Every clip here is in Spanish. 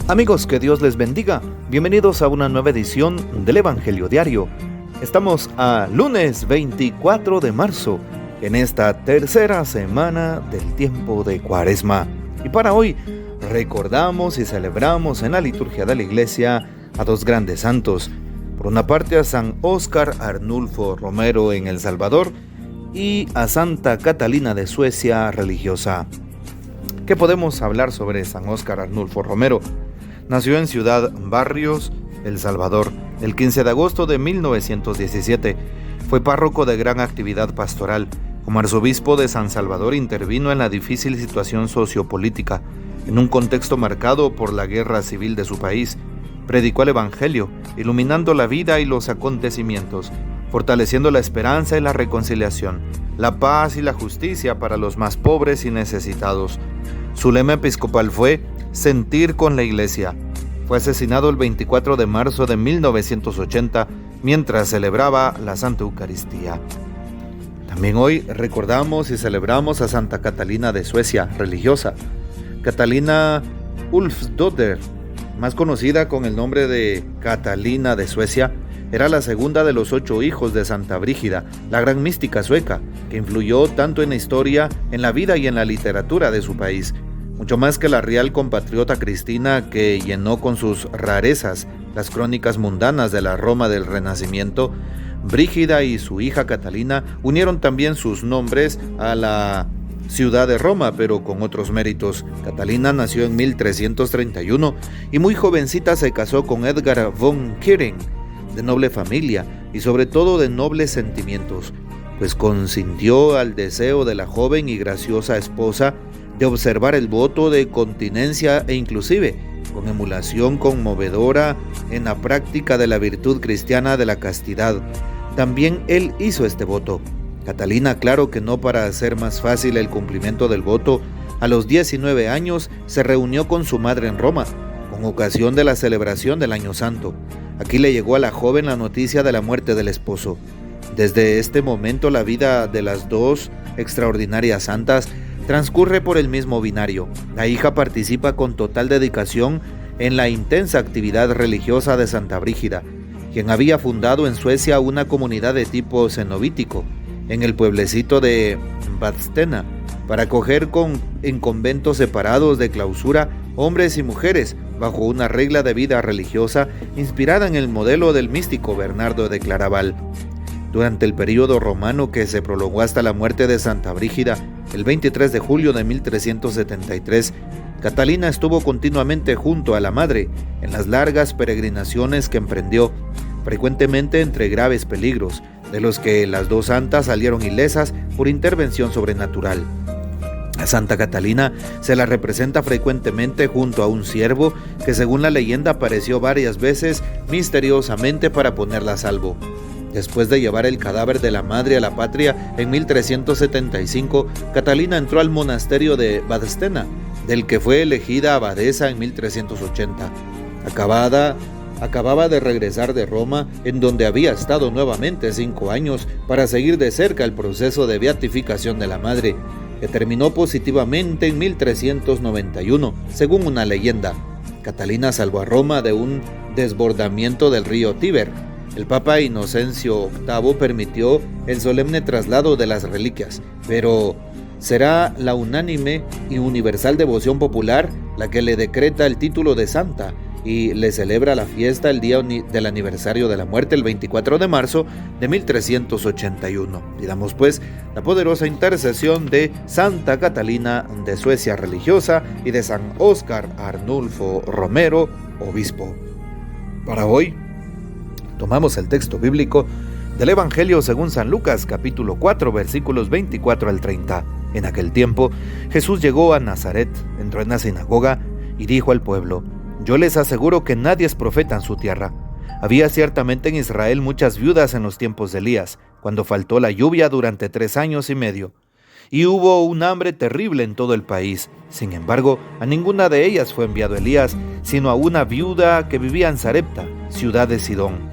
Amigos, que Dios les bendiga. Bienvenidos a una nueva edición del Evangelio Diario. Estamos a lunes 24 de marzo, en esta tercera semana del tiempo de Cuaresma. Y para hoy recordamos y celebramos en la liturgia de la Iglesia a dos grandes santos. Por una parte a San Óscar Arnulfo Romero en El Salvador y a Santa Catalina de Suecia, religiosa. ¿Qué podemos hablar sobre San Óscar Arnulfo Romero? Nació en Ciudad Barrios, El Salvador, el 15 de agosto de 1917. Fue párroco de gran actividad pastoral. Como arzobispo de San Salvador intervino en la difícil situación sociopolítica, en un contexto marcado por la guerra civil de su país. Predicó el Evangelio, iluminando la vida y los acontecimientos, fortaleciendo la esperanza y la reconciliación, la paz y la justicia para los más pobres y necesitados. Su lema episcopal fue sentir con la Iglesia. Fue asesinado el 24 de marzo de 1980 mientras celebraba la Santa Eucaristía. También hoy recordamos y celebramos a Santa Catalina de Suecia, religiosa. Catalina Ulfsdotter, más conocida con el nombre de Catalina de Suecia, era la segunda de los 8 hijos de Santa Brígida, la gran mística sueca, que influyó tanto en la historia, en la vida y en la literatura de su país. Mucho más que la real compatriota Cristina, que llenó con sus rarezas las crónicas mundanas de la Roma del Renacimiento, Brígida y su hija Catalina unieron también sus nombres a la ciudad de Roma, pero con otros méritos. Catalina nació en 1331 y muy jovencita se casó con Edgar von Kering, de noble familia y sobre todo de nobles sentimientos, pues consintió al deseo de la joven y graciosa esposa de observar el voto de continencia e inclusive, con emulación conmovedora en la práctica de la virtud cristiana de la castidad, también él hizo este voto. Catalina, claro que no para hacer más fácil el cumplimiento del voto, a los 19 años se reunió con su madre en Roma, con ocasión de la celebración del Año Santo. Aquí le llegó a la joven la noticia de la muerte del esposo. Desde este momento la vida de las dos extraordinarias santas transcurre por el mismo binario. La hija participa con total dedicación en la intensa actividad religiosa de Santa Brígida, quien había fundado en Suecia una comunidad de tipo cenobítico en el pueblecito de Vadstena, para acoger en conventos separados de clausura hombres y mujeres bajo una regla de vida religiosa inspirada en el modelo del místico Bernardo de Claraval. Durante el período romano que se prolongó hasta la muerte de Santa Brígida, el 23 de julio de 1373, Catalina estuvo continuamente junto a la madre en las largas peregrinaciones que emprendió, frecuentemente entre graves peligros, de los que las dos santas salieron ilesas por intervención sobrenatural. A Santa Catalina se la representa frecuentemente junto a un ciervo que, según la leyenda, apareció varias veces misteriosamente para ponerla a salvo. Después de llevar el cadáver de la madre a la patria en 1375, Catalina entró al monasterio de Vadstena, del que fue elegida abadesa en 1380. Acababa de regresar de Roma, en donde había estado nuevamente 5 años para seguir de cerca el proceso de beatificación de la madre, que terminó positivamente en 1391, según una leyenda. Catalina salvó a Roma de un desbordamiento del río Tíber. El Papa Inocencio VIII permitió el solemne traslado de las reliquias, pero será la unánime y universal devoción popular la que le decreta el título de santa y le celebra la fiesta el día del aniversario de la muerte, el 24 de marzo de 1381. Pidamos pues la poderosa intercesión de Santa Catalina de Suecia, religiosa, y de San Óscar Arnulfo Romero, obispo. Para hoy tomamos el texto bíblico del Evangelio según San Lucas, capítulo 4, versículos 24 al 30. En aquel tiempo, Jesús llegó a Nazaret, entró en la sinagoga y dijo al pueblo: «Yo les aseguro que nadie es profeta en su tierra. Había ciertamente en Israel muchas viudas en los tiempos de Elías, cuando faltó la lluvia durante 3 años y medio. Y hubo un hambre terrible en todo el país. Sin embargo, a ninguna de ellas fue enviado Elías, sino a una viuda que vivía en Sarepta, ciudad de Sidón.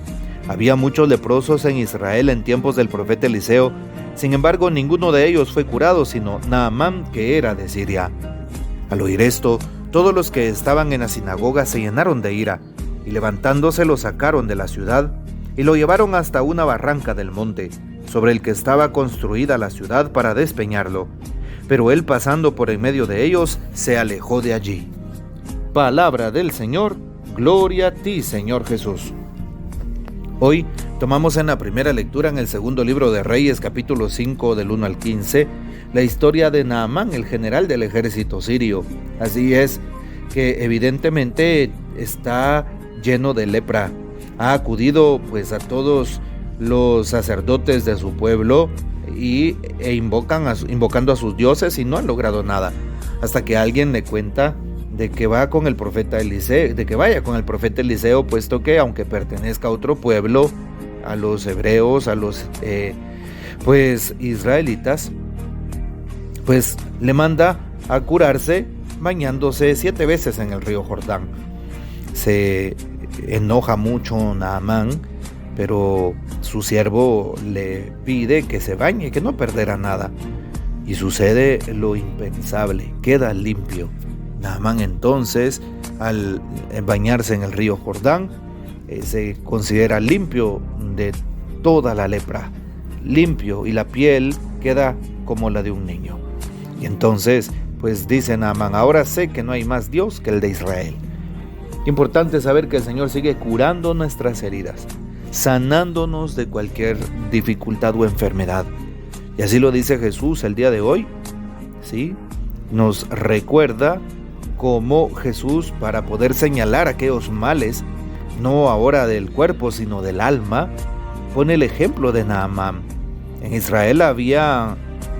Había muchos leprosos en Israel en tiempos del profeta Eliseo. Sin embargo, ninguno de ellos fue curado, sino Naamán, que era de Siria». Al oír esto, Todos los que estaban en la sinagoga se llenaron de ira, y levantándose lo sacaron de la ciudad, y lo llevaron hasta una barranca del monte, sobre el que estaba construida la ciudad para despeñarlo. Pero él, pasando por en medio de ellos, se alejó de allí. Palabra del Señor, gloria a ti, Señor Jesús. Hoy tomamos en la primera lectura en el segundo libro de Reyes, capítulo 5, del 1 al 15, la historia de Naamán, el general del ejército sirio. Así es que evidentemente está lleno de lepra. Ha acudido pues a todos los sacerdotes de su pueblo invocando a sus dioses, y no han logrado nada, hasta que alguien le cuenta de que vaya con el profeta Eliseo, puesto que aunque pertenezca a otro pueblo, a los hebreos, a los israelitas, pues le manda a curarse bañándose 7 veces en el río Jordán. Se enoja mucho Naamán, pero su siervo le pide que se bañe, que no perderá nada. Y sucede lo impensable, queda limpio. Naamán entonces, al bañarse en el río Jordán, se considera limpio de toda la lepra, limpio, y la piel queda como la de un niño. Y entonces, pues dice Naamán: ahora sé que no hay más Dios que el de Israel. Importante saber que el Señor sigue curando nuestras heridas, sanándonos de cualquier dificultad o enfermedad. Y así lo dice Jesús el día de hoy, ¿sí? Nos recuerda cómo Jesús, para poder señalar aquellos males, no ahora del cuerpo, sino del alma, pone el ejemplo de Naamán. En Israel había,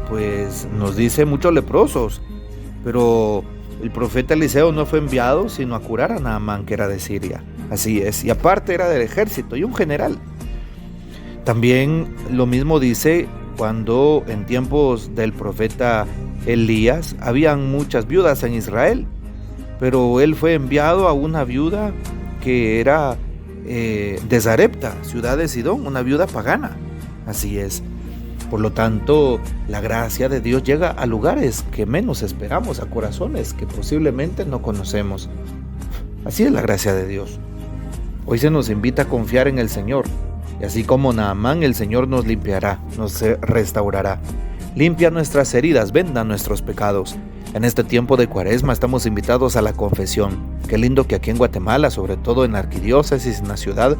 pues nos dice, muchos leprosos, pero el profeta Eliseo no fue enviado sino a curar a Naamán, que era de Siria. Así es, y aparte era del ejército y un general. También lo mismo dice cuando en tiempos del profeta Elías habían muchas viudas en Israel, pero él fue enviado a una viuda que era de Sarepta, ciudad de Sidón, una viuda pagana. Así es. Por lo tanto, la gracia de Dios llega a lugares que menos esperamos, a corazones que posiblemente no conocemos. Así es la gracia de Dios. Hoy se nos invita a confiar en el Señor, y así como Naamán, el Señor nos limpiará, nos restaurará. Limpia nuestras heridas, venda nuestros pecados. En este tiempo de Cuaresma estamos invitados a la confesión. Qué lindo que aquí en Guatemala, sobre todo en la arquidiócesis, en la ciudad,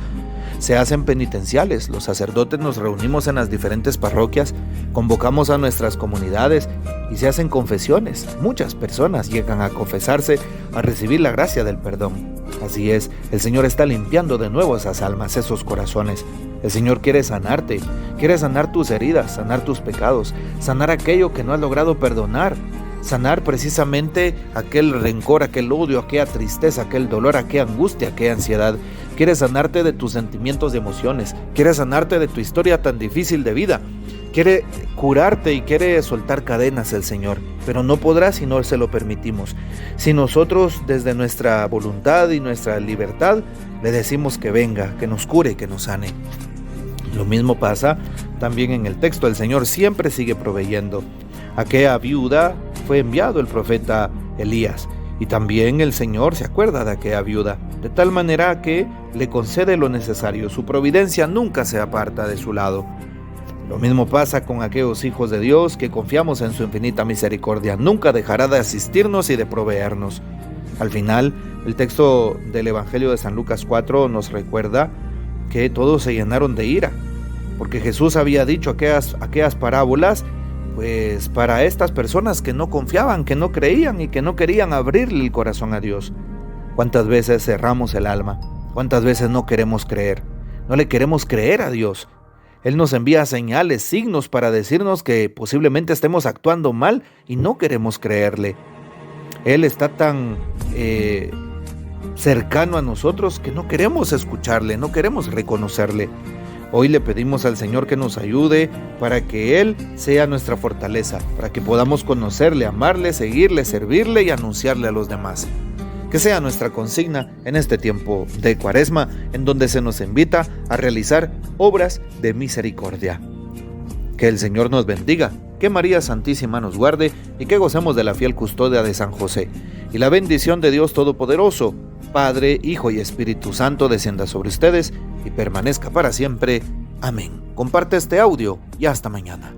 se hacen penitenciales. Los sacerdotes nos reunimos en las diferentes parroquias, convocamos a nuestras comunidades y se hacen confesiones. Muchas personas llegan a confesarse, a recibir la gracia del perdón. Así es, el Señor está limpiando de nuevo esas almas, esos corazones. El Señor quiere sanarte, quiere sanar tus heridas, sanar tus pecados, sanar aquello que no has logrado perdonar, sanar precisamente aquel rencor, aquel odio, aquella tristeza, aquel dolor, aquella angustia, aquella ansiedad. Quiere sanarte de tus sentimientos y emociones, quiere sanarte de tu historia tan difícil de vida, quiere curarte y quiere soltar cadenas el Señor, pero no podrá si no se lo permitimos. Si nosotros desde nuestra voluntad y nuestra libertad le decimos que venga, que nos cure, que nos sane. Lo mismo pasa también en el texto. El Señor siempre sigue proveyendo. A aquella viuda fue enviado el profeta Elías, y también el Señor se acuerda de aquella viuda, de tal manera que le concede lo necesario. Su providencia nunca se aparta de su lado. Lo mismo pasa con aquellos hijos de Dios que confiamos en su infinita misericordia. Nunca dejará de asistirnos y de proveernos. Al final, el texto del Evangelio de San Lucas 4 nos recuerda que todos se llenaron de ira, porque Jesús había dicho aquellas parábolas pues para estas personas que no confiaban, que no creían y que no querían abrirle el corazón a Dios. ¿Cuántas veces cerramos el alma? ¿Cuántas veces no queremos creer? No le queremos creer a Dios. Él nos envía señales, signos para decirnos que posiblemente estemos actuando mal y no queremos creerle. Él está tan cercano a nosotros que no queremos escucharle, no queremos reconocerle. Hoy le pedimos al Señor que nos ayude para que Él sea nuestra fortaleza, para que podamos conocerle, amarle, seguirle, servirle y anunciarle a los demás. Que sea nuestra consigna en este tiempo de Cuaresma, en donde se nos invita a realizar obras de misericordia. Que el Señor nos bendiga que María Santísima nos guarde y que gocemos de la fiel custodia de San José. Y la bendición de Dios Todopoderoso, Padre, Hijo y Espíritu Santo, descienda sobre ustedes y permanezca para siempre. Amén. Comparte este audio y hasta mañana.